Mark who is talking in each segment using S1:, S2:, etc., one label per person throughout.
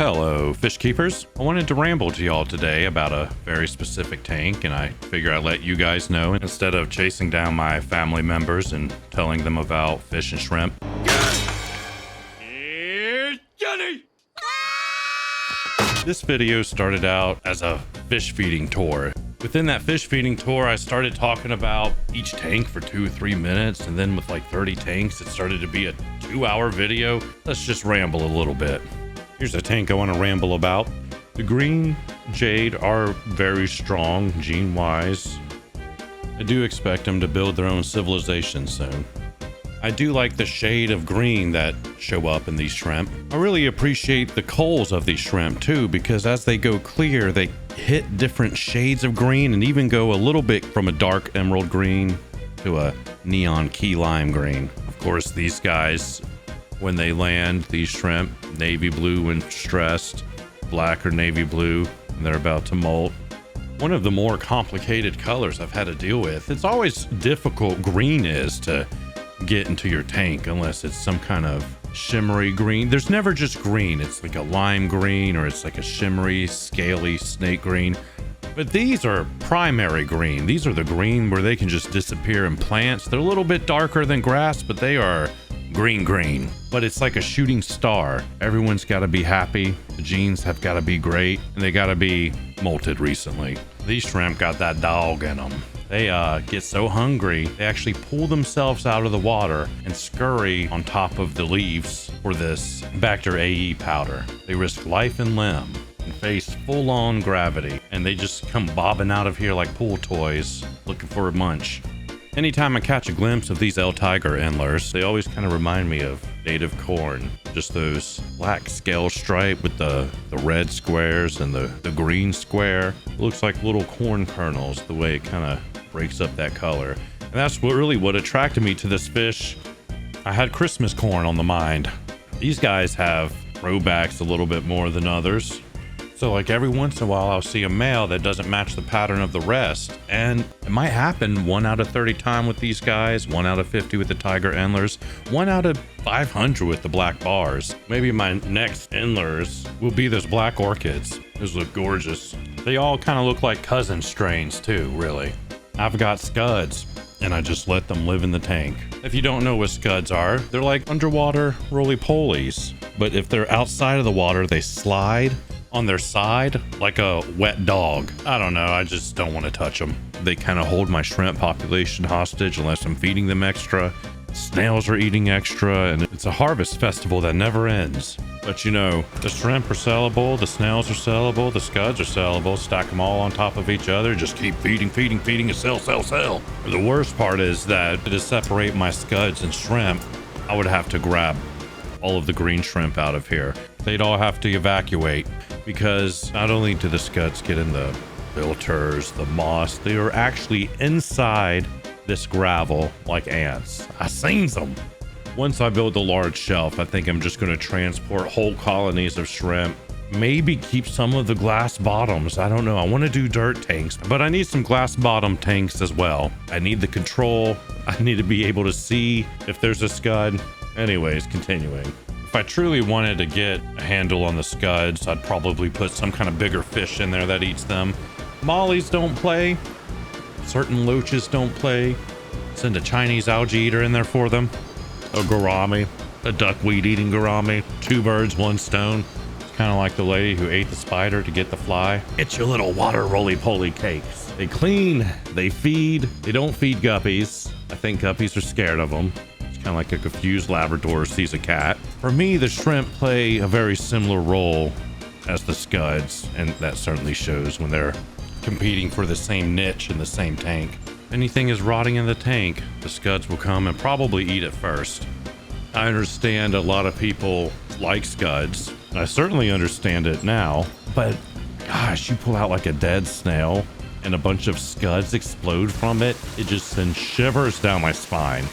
S1: Hello, fish keepers. I wanted to ramble to y'all today about a very specific tank, and I figure I'd let you guys know instead of chasing down my family members and telling them about fish and shrimp. Here's Johnny! This video started out as a fish feeding tour. Within that fish feeding tour, I started talking about each tank for 2-3 minutes, and then with like 30 tanks, it started to be a 2-hour video. Let's just ramble a little bit. Here's a tank I want to ramble about. The green jade are very strong gene-wise. I do expect them to build their own civilization soon. I do like the shade of green that show up in these shrimp. I really appreciate the culls of these shrimp too, because as they go clear, they hit different shades of green and even go a little bit from a dark emerald green to a neon key lime green. Of course, these guys, when they land, these shrimp, navy blue when stressed, black or navy blue, and they're about to molt. One of the more complicated colors I've had to deal with. It's always difficult, green is, to get into your tank unless it's some kind of shimmery green. There's never just green. It's like a lime green or it's like a shimmery, scaly snake green. But these are primary green. These are the green where they can just disappear in plants. They're a little bit darker than grass, but they are green. But it's like a shooting star. Everyone's got to be happy. The genes have got to be great, and they got to be molted recently. These shrimp got that dog in them. They get so hungry, they actually pull themselves out of the water and scurry on top of the leaves for this Bacter AE powder. They risk life and limb and face full-on gravity, and they just come bobbing out of here like pool toys looking for a munch. Anytime I catch a glimpse of these L Tiger endlers, they always kind of remind me of native corn. Just those black scale stripe with the red squares and the green square. It looks like little corn kernels, the way it kind of breaks up that color. And that's what attracted me to this fish. I had Christmas corn on the mind. These guys have throwbacks a little bit more than others. So like every once in a while, I'll see a male that doesn't match the pattern of the rest. And it might happen 1 out of 30 times with these guys, 1 out of 50 with the Tiger Endlers, 1 out of 500 with the black bars. Maybe my next Endlers will be those black orchids. Those look gorgeous. They all kind of look like cousin strains too, really. I've got scuds, and I just let them live in the tank. If you don't know what scuds are, they're like underwater roly-polies. But if they're outside of the water, they slide on their side like a wet dog. I don't know, I just don't want to touch them. They kind of hold my shrimp population hostage unless I'm feeding them extra. Snails are eating extra, and it's a harvest festival that never ends. But you know, the shrimp are sellable, the snails are sellable, the scuds are sellable. Stack them all on top of each other, just keep feeding and sell. The worst part is that to separate my scuds and shrimp, I would have to grab all of the green shrimp out of here. They'd all have to evacuate, because not only do the scuds get in the filters, the moss, they are actually inside this gravel like ants. I seen them. Once I build a large shelf, I think I'm just going to transport whole colonies of shrimp. Maybe keep some of the glass bottoms. I don't know. I want to do dirt tanks, but I need some glass bottom tanks as well. I need the control. I need to be able to see if there's a scud. Anyways, continuing. If I truly wanted to get a handle on the scuds, I'd probably put some kind of bigger fish in there that eats them. Mollies don't play. Certain loaches don't play. Send a Chinese algae eater in there for them. A gourami, a duckweed eating gourami. 2 birds, 1 stone. It's kind of like the lady who ate the spider to get the fly. It's your little water roly-poly cakes. They clean, they feed. They don't feed guppies. I think guppies are scared of them. Kind of like a confused Labrador sees a cat. For me, the shrimp play a very similar role as the scuds, and that certainly shows when they're competing for the same niche in the same tank. If anything is rotting in the tank, the scuds will come and probably eat it first. I understand a lot of people like scuds. I certainly understand it now, but gosh, you pull out like a dead snail and a bunch of scuds explode from it, it just sends shivers down my spine.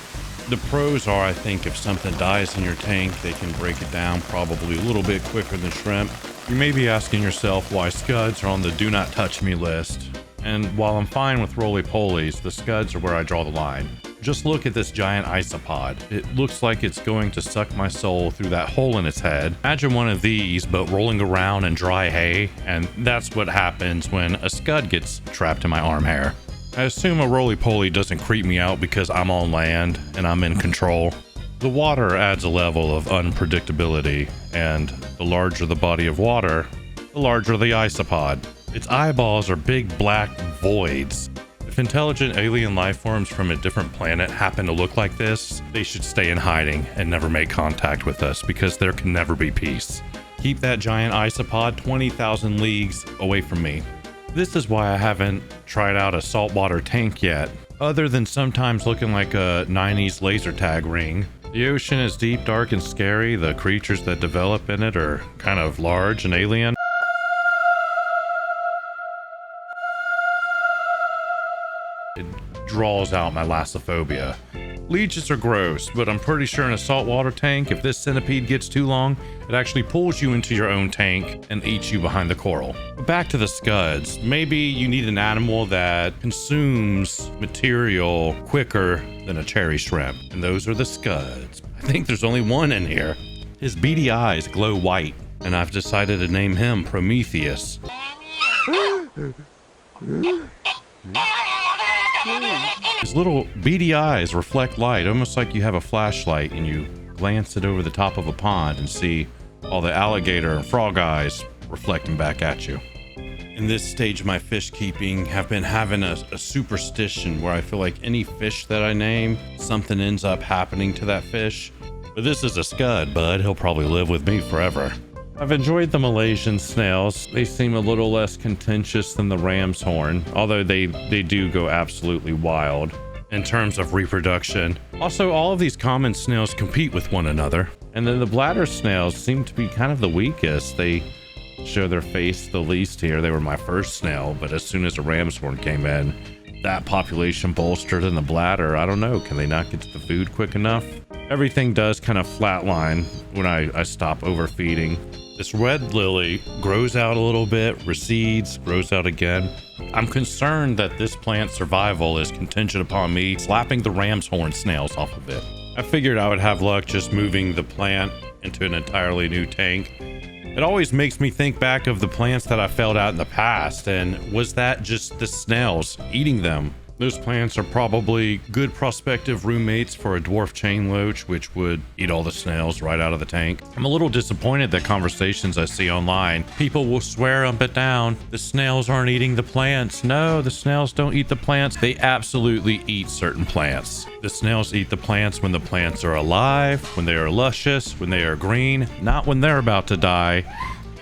S1: The pros are, I think, if something dies in your tank, they can break it down probably a little bit quicker than shrimp. You may be asking yourself why scuds are on the do not touch me list. And while I'm fine with roly-polies, the scuds are where I draw the line. Just look at this giant isopod. It looks like it's going to suck my soul through that hole in its head. Imagine one of these, but rolling around in dry hay, and that's what happens when a scud gets trapped in my arm hair. I assume a roly-poly doesn't creep me out because I'm on land and I'm in control. The water adds a level of unpredictability, and the larger the body of water, the larger the isopod. Its eyeballs are big black voids. If intelligent alien life forms from a different planet happen to look like this, they should stay in hiding and never make contact with us because there can never be peace. Keep that giant isopod 20,000 leagues away from me. This is why I haven't tried out a saltwater tank yet, other than sometimes looking like a 90s laser tag ring. The ocean is deep, dark, and scary. The creatures that develop in it are kind of large and alien. It draws out my lassophobia. Leeches are gross, but I'm pretty sure in a saltwater tank, if this centipede gets too long, it actually pulls you into your own tank and eats you behind the coral. But back to the scuds. Maybe you need an animal that consumes material quicker than a cherry shrimp, and those are the scuds. I think there's only one in here. His beady eyes glow white, and I've decided to name him Prometheus. His little beady eyes reflect light, almost like you have a flashlight and you glance it over the top of a pond and see all the alligator and frog eyes reflecting back at you. In this stage of my fish keeping, I've been having a superstition where I feel like any fish that I name, something ends up happening to that fish. But this is a scud, bud. He'll probably live with me forever. I've enjoyed the Malaysian snails. They seem a little less contentious than the ram's horn, although they do go absolutely wild in terms of reproduction. Also, all of these common snails compete with one another. And then the bladder snails seem to be kind of the weakest. They show their face the least here. They were my first snail, but as soon as a ram's horn came in, that population bolstered in the bladder. I don't know, can they not get to the food quick enough? Everything does kind of flatline when I stop overfeeding. This red lily grows out a little bit, recedes, grows out again. I'm concerned that this plant's survival is contingent upon me slapping the ram's horn snails off of it. I figured I would have luck just moving the plant into an entirely new tank. It always makes me think back of the plants that I failed out in the past, and was that just the snails eating them? Those plants are probably good prospective roommates for a dwarf chain loach, which would eat all the snails right out of the tank. I'm a little disappointed that conversations I see online, people will swear up and down, the snails aren't eating the plants. No, the snails don't eat the plants. They absolutely eat certain plants. The snails eat the plants when the plants are alive, when they are luscious, when they are green, not when they're about to die.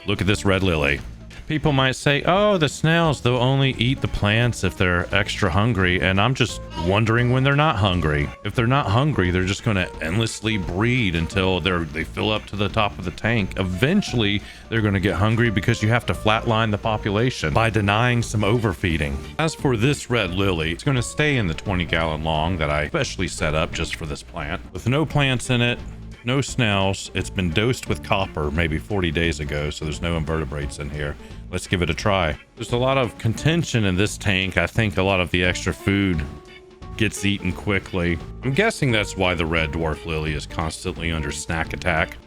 S1: Look at this red lily. People might say, oh, the snails, they'll only eat the plants if they're extra hungry. And I'm just wondering when they're not hungry. If they're not hungry, they're just going to endlessly breed until they fill up to the top of the tank. Eventually, they're going to get hungry because you have to flatline the population by denying some overfeeding. As for this red lily, it's going to stay in the 20-gallon long that I specially set up just for this plant. With no plants in it, no snails. It's been dosed with copper maybe 40 days ago, so there's no invertebrates in here. Let's give it a try. There's a lot of contention in this tank. I think a lot of the extra food gets eaten quickly. I'm guessing that's why the red dwarf lily is constantly under snack attack.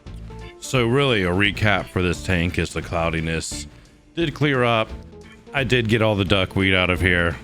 S1: So really, a recap for this tank is the cloudiness did clear up. I did get all the duckweed out of here.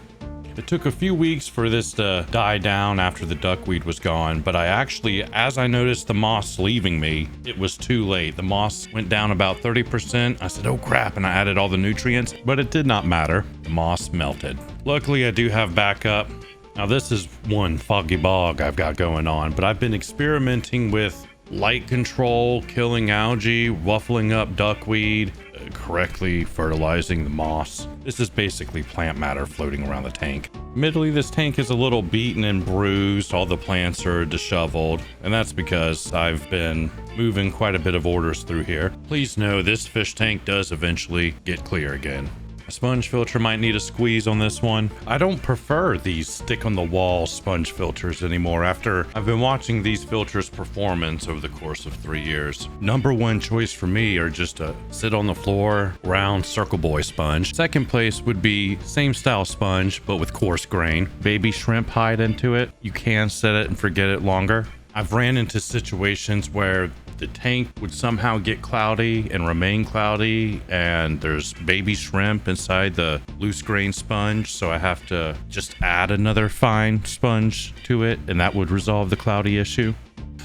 S1: It took a few weeks for this to die down after the duckweed was gone, but I actually, as I noticed the moss leaving me, it was too late. The moss went down about 30%. I said, oh crap, and I added all the nutrients, but it did not matter. The moss melted. Luckily, I do have backup. Now this is one foggy bog I've got going on, but I've been experimenting with light control, killing algae, ruffling up duckweed, correctly fertilizing the moss. This is basically plant matter floating around the tank. Admittedly, this tank is a little beaten and bruised. All the plants are disheveled, and that's because I've been moving quite a bit of orders through here. Please know this fish tank does eventually get clear again. A sponge filter might need a squeeze on this one. I don't prefer these stick on the wall sponge filters anymore after I've been watching these filters performance over the course of 3 years. Number one choice for me are just a sit on the floor, round Circle Boy sponge. Second place would be same style sponge, but with coarse grain. Baby shrimp hide into it. You can set it and forget it longer. I've ran into situations where the tank would somehow get cloudy and remain cloudy, and there's baby shrimp inside the loose grain sponge, so I have to just add another fine sponge to it, and that would resolve the cloudy issue.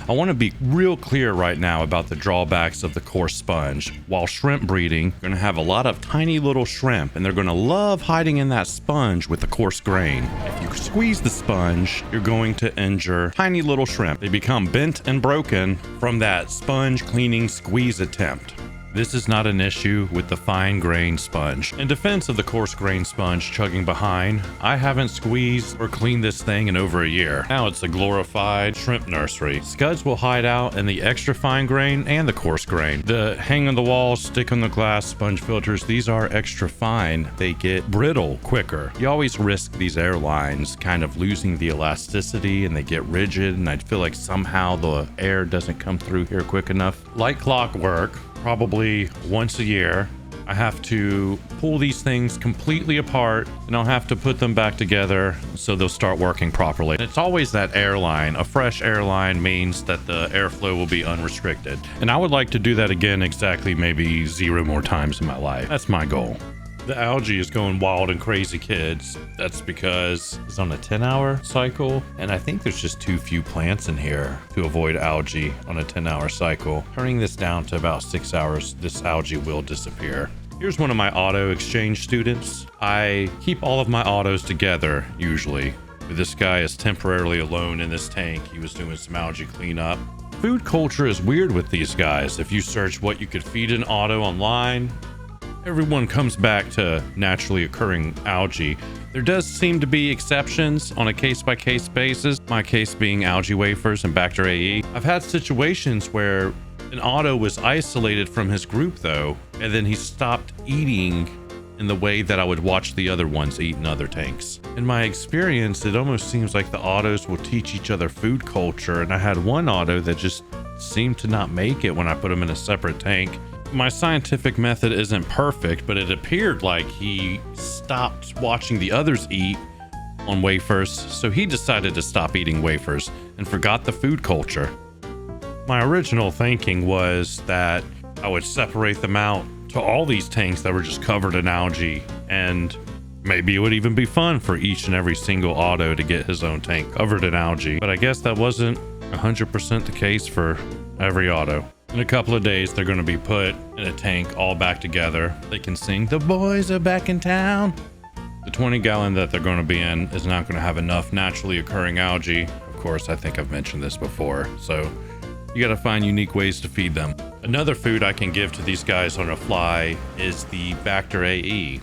S1: I want to be real clear right now about the drawbacks of the coarse sponge. While shrimp breeding, you're going to have a lot of tiny little shrimp, and they're going to love hiding in that sponge with the coarse grain. If you squeeze the sponge, you're going to injure tiny little shrimp. They become bent and broken from that sponge cleaning squeeze attempt. This is not an issue with the fine grain sponge. In defense of the coarse grain sponge chugging behind, I haven't squeezed or cleaned this thing in over a year. Now it's a glorified shrimp nursery. Scuds will hide out in the extra fine grain and the coarse grain. The hang on the wall, stick on the glass sponge filters, these are extra fine. They get brittle quicker. You always risk these airlines kind of losing the elasticity and they get rigid, and I feel like somehow the air doesn't come through here quick enough. Like clockwork, probably once a year, I have to pull these things completely apart, and I'll have to put them back together so they'll start working properly. It's always that airline. A fresh airline means that the airflow will be unrestricted. And I would like to do that again exactly maybe 0 more times in my life. That's my goal. The algae is going wild and crazy, kids. That's because it's on a 10-hour cycle, and I think there's just too few plants in here to avoid algae on a 10-hour cycle. Turning this down to about 6 hours, this algae will disappear. Here's one of my auto exchange students. I keep all of my autos together, usually. This guy is temporarily alone in this tank. He was doing some algae cleanup. Food culture is weird with these guys. If you search what you could feed an auto online, everyone comes back to naturally occurring algae. There does seem to be exceptions on a case-by-case basis, my case being algae wafers and Bacter AE. I've had situations where an auto was isolated from his group though, and then he stopped eating in the way that I would watch the other ones eat in other tanks. In my experience, it almost seems like the autos will teach each other food culture, and I had one auto that just seemed to not make it when I put him in a separate tank. My scientific method isn't perfect, but it appeared like he stopped watching the others eat on wafers, so he decided to stop eating wafers and forgot the food culture. My original thinking was that I would separate them out to all these tanks that were just covered in algae, and maybe it would even be fun for each and every single auto to get his own tank covered in algae, but I guess that wasn't 100% the case for every auto. In a couple of days, they're going to be put in a tank all back together. They can sing, "The boys are back in town." The 20-gallon that they're going to be in is not going to have enough naturally occurring algae. Of course, I think I've mentioned this before, so you got to find unique ways to feed them. Another food I can give to these guys on a fly is the Bacter AE.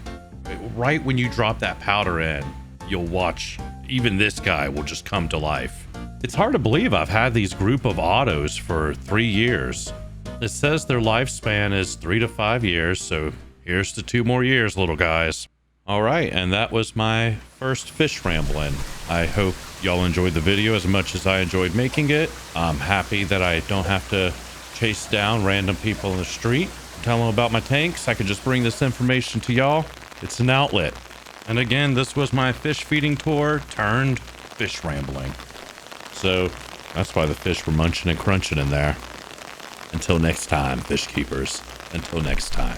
S1: Right when you drop that powder in, you'll watch even this guy will just come to life. It's hard to believe I've had these group of autos for 3 years. It says their lifespan is 3 to 5 years, so here's to 2 more years, little guys. All right, and that was my first fish rambling. I hope y'all enjoyed the video as much as I enjoyed making it. I'm happy that I don't have to chase down random people in the street, tell them about my tanks. I can just bring this information to y'all. It's an outlet. And again, this was my fish feeding tour turned fish rambling. So that's why the fish were munching and crunching in there. Until next time, fish keepers. Until next time.